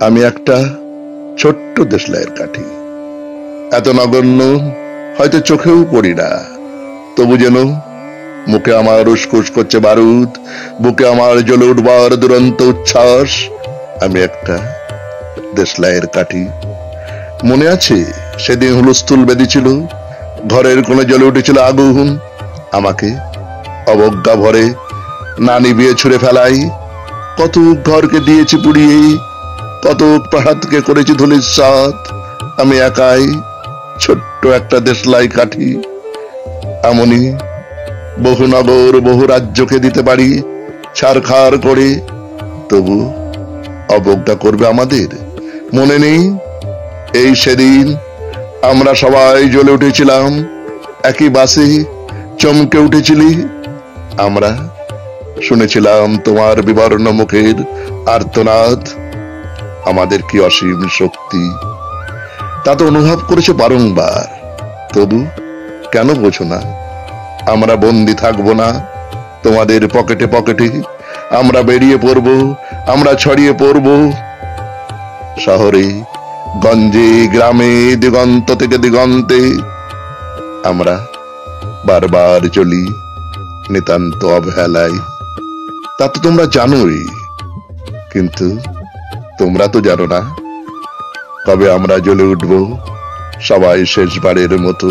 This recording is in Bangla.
আমি একটা ছোট্ট দেশলাইয়ের কাঠি, এত নগণ্য হয়তো চোখেও পড়ি না, তবু যেন মুখে আমার উসখুস করছে বারুদ, বুকে আমার জ্বলে উঠবার দুরন্ত উচ্ছ্বাস। আমি একটা দেশলাইয়ের কাঠি। মনে আছে সেদিন হুলস্থুল বেঁধেছিল, ঘরের কোণে জ্বলে উঠেছিল আগুন, আমাকে অবজ্ঞা ভরে না নিভিয়ে ছুড়ে ফেলাই। কত ঘরকে দিয়েছি পুড়িয়ে, কত প্রাহাতকে করেছি ধূলিসাৎ। আমি একাই ছোট্ট একটা দেশলাই কাঠি। এমনই বহু নগর বহু রাজ্যকে দিতে পারি ছারখার করে, তবু অবজ্ঞা করবে আমাদের। মনে নেই এই সেদিন আমরা সবাই জ্বলে উঠেছিলাম একই বাসে, চমকে উঠেছিলি আমরা, শুনেছিলাম তোমার বিবর্ণ মুখের আর্তনাদ। আমাদের কি অসীম শক্তি তা তো অনুভব করেছে বারংবার, তবু কেন বোঝো না? আমরা বন্দি থাকবো না তোমাদের পকেটে পকেটে, আমরা বেরিয়ে পড়ব, আমরা ছড়িয়ে পড়ব শহরে গঞ্জে গ্রামে দিগন্ত থেকে দিগন্তে। আমরা বারবার চলি নিতান্ত অবহেলায়, তা তো তোমরা জানোই, কিন্তু তোমরা তো জানো না কবে আমরা জ্বলে উঠব সবাই শেষবারের মতো।